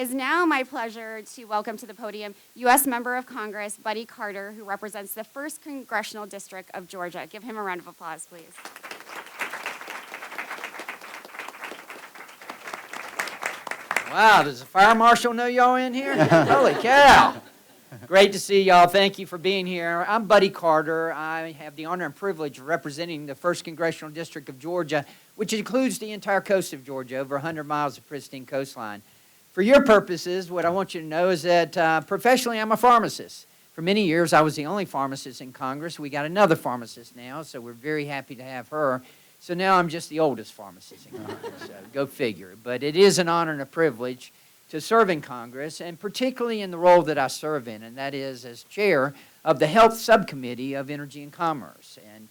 is now my pleasure to welcome to the podium U.S. Member of Congress Buddy Carter, who represents the 1st Congressional District of Georgia. Give him a round of applause, please. Wow, does the fire marshal know y'all in here? Holy cow. Great to see y'all. Thank you for being here. I'm Buddy Carter. I have the honor and privilege of representing the 1st Congressional District of Georgia, which includes the entire coast of Georgia, over 100 miles of pristine coastline. For your purposes, what I want you to know is that professionally I'm a pharmacist. For many years, I was the only pharmacist in Congress. We got another pharmacist now, so we're very happy to have her. So now I'm just the oldest pharmacist in Congress, so go figure. But it is an honor and a privilege to serve in Congress, and particularly in the role that I serve in, and that is as chair of the Health Subcommittee of Energy and Commerce. And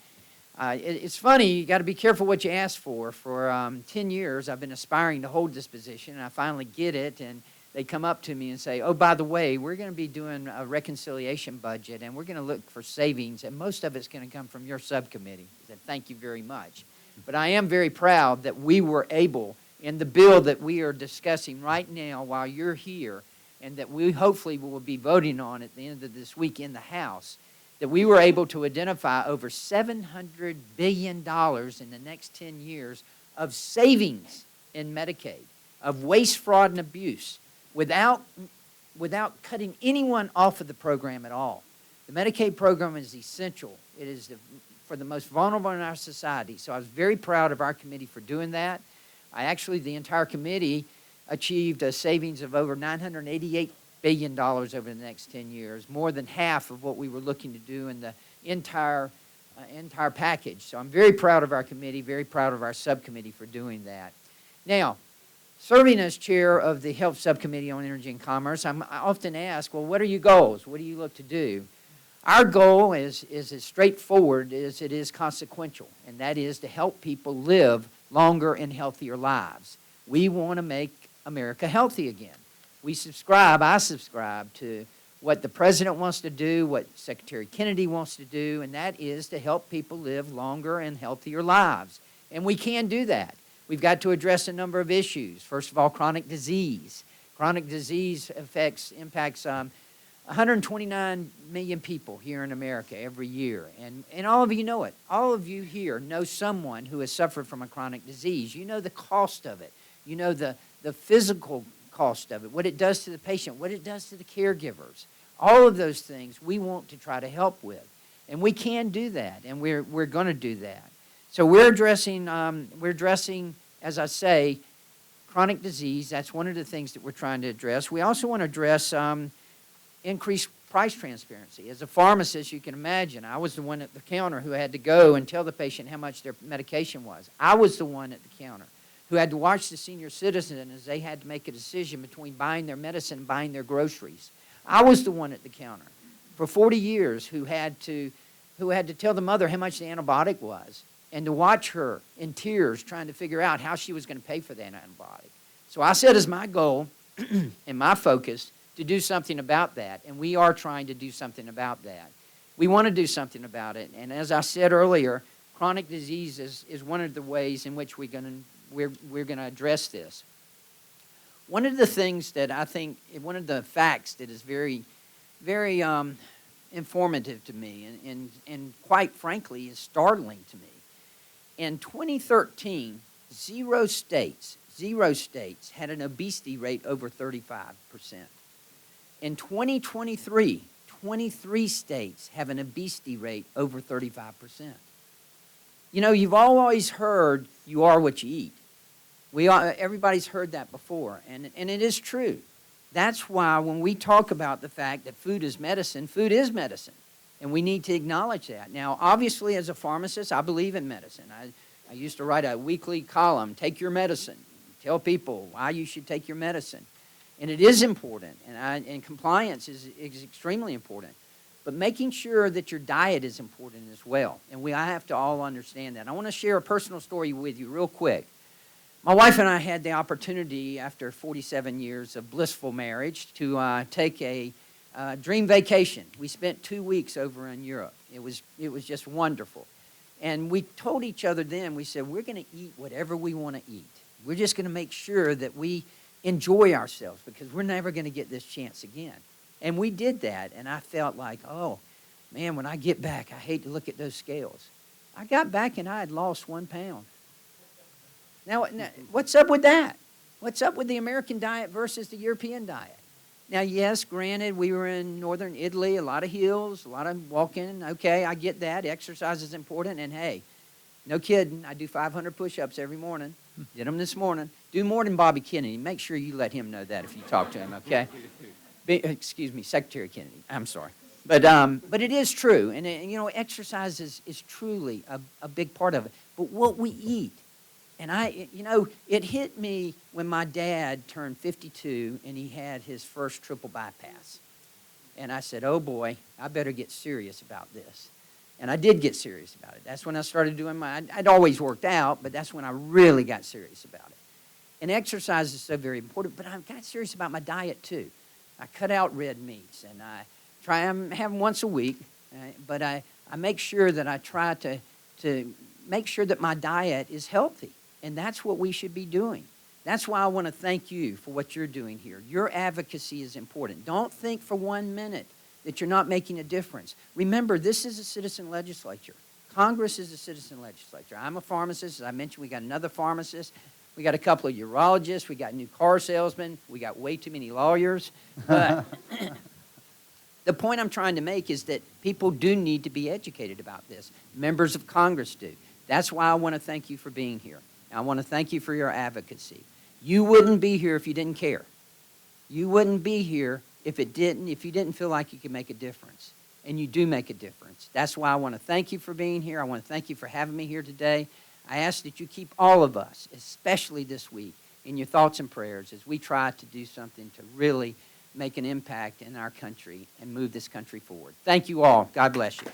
it's funny, you got to be careful what you ask for. For 10 years, I've been aspiring to hold this position, and I finally get it, and they come up to me and say, oh, by the way, we're going to be doing a reconciliation budget, and we're going to look for savings, and most of it's going to come from your subcommittee. I said, thank you very much. But I am very proud that we were able, in the bill that we are discussing right now while you're here, and that we hopefully will be voting on at the end of this week in the House, that we were able to identify over $700 billion in the next 10 years of savings in Medicaid, of waste, fraud, and abuse, without cutting anyone off of the program at all. The Medicaid program is essential. It is for the most vulnerable in our society. So I was very proud of our committee for doing that. The entire committee achieved a savings of over $988 billion over the next 10 years, more than half of what we were looking to do in the entire package. So I'm very proud of our committee, very proud of our subcommittee for doing that. Now, serving as chair of the Health Subcommittee on Energy and Commerce, I often ask, well, what are your goals? What do you look to do? Our goal is as straightforward as it is consequential, and that is to help people live longer and healthier lives. We want to make America healthy again. I subscribe to what the president wants to do, what Secretary Kennedy wants to do, and that is to help people live longer and healthier lives. And we can do that. We've got to address a number of issues. First of all, chronic disease. Chronic disease impacts 129 million people here in America every year. And all of you know it. All of you here know someone who has suffered from a chronic disease. You know the cost of it. You know the physical cost of it, what it does to the patient, what it does to the caregivers. All of those things we want to try to help with. And we can do that, and we're going to do that. So we're addressing, as I say, chronic disease. That's one of the things that we're trying to address. We also want to address increased price transparency. As a pharmacist, you can imagine, I was the one at the counter who had to go and tell the patient how much their medication was. I was the one at the counter who had to watch the senior citizen as they had to make a decision between buying their medicine and buying their groceries. I was the one at the counter for 40 years who had to tell the mother how much the antibiotic was and to watch her in tears trying to figure out how she was going to pay for that antibiotic. So I set as my goal and my focus to do something about that, and we are trying to do something about that. We want to do something about it, and as I said earlier, chronic disease is one of the ways in which we're going to address this. One of the things that I think, one of the facts that is very, very informative to me and quite frankly is startling to me. In 2013, zero states had an obesity rate over 35%. In 2023, 23 states have an obesity rate over 35%. You know, you've always heard you are what you eat. Everybody's heard that before, and it is true. That's why when we talk about the fact that food is medicine, and we need to acknowledge that. Now, obviously, as a pharmacist, I believe in medicine. I used to write a weekly column, Take Your Medicine, tell people why you should take your medicine. And it is important, and compliance is extremely important. But making sure that your diet is important as well, and I have to all understand that. I want to share a personal story with you real quick. My wife and I had the opportunity, after 47 years of blissful marriage, to take a dream vacation. We spent 2 weeks over in Europe. It was just wonderful. And we told each other then, we said, we're going to eat whatever we want to eat. We're just going to make sure that we enjoy ourselves because we're never going to get this chance again. And we did that, and I felt like, oh, man, when I get back, I hate to look at those scales. I got back and I had lost 1 pound. Now, what's up with that? What's up with the American diet versus the European diet? Now, yes, granted, we were in northern Italy, a lot of hills, a lot of walking. Okay, I get that. Exercise is important. And, hey, no kidding, I do 500 push-ups every morning. Did them this morning. Do more than Bobby Kennedy. Make sure you let him know that if you talk to him, okay? Excuse me, Secretary Kennedy. I'm sorry. But it is true. And, you know, exercise is truly a big part of it. But what we eat. And it hit me when my dad turned 52 and he had his first triple bypass. And I said, oh boy, I better get serious about this. And I did get serious about it. That's when I started doing I'd always worked out, but that's when I really got serious about it. And exercise is so very important, but I got serious about my diet too. I cut out red meats and I try and have them once a week, but I make sure that I try to make sure that my diet is healthy. And that's what we should be doing. That's why I want to thank you for what you're doing here. Your advocacy is important. Don't think for 1 minute that you're not making a difference. Remember, this is a citizen legislature. Congress is a citizen legislature. I'm a pharmacist. As I mentioned, we got another pharmacist. We got a couple of urologists. We got new car salesmen. We got way too many lawyers. But the point I'm trying to make is that people do need to be educated about this. Members of Congress do. That's why I want to thank you for being here. I want to thank you for your advocacy. You wouldn't be here if you didn't care. You wouldn't be here if you didn't feel like you could make a difference. And you do make a difference. That's why I want to thank you for being here. I want to thank you for having me here today. I ask that you keep all of us, especially this week, in your thoughts and prayers as we try to do something to really make an impact in our country and move this country forward. Thank you all. God bless you.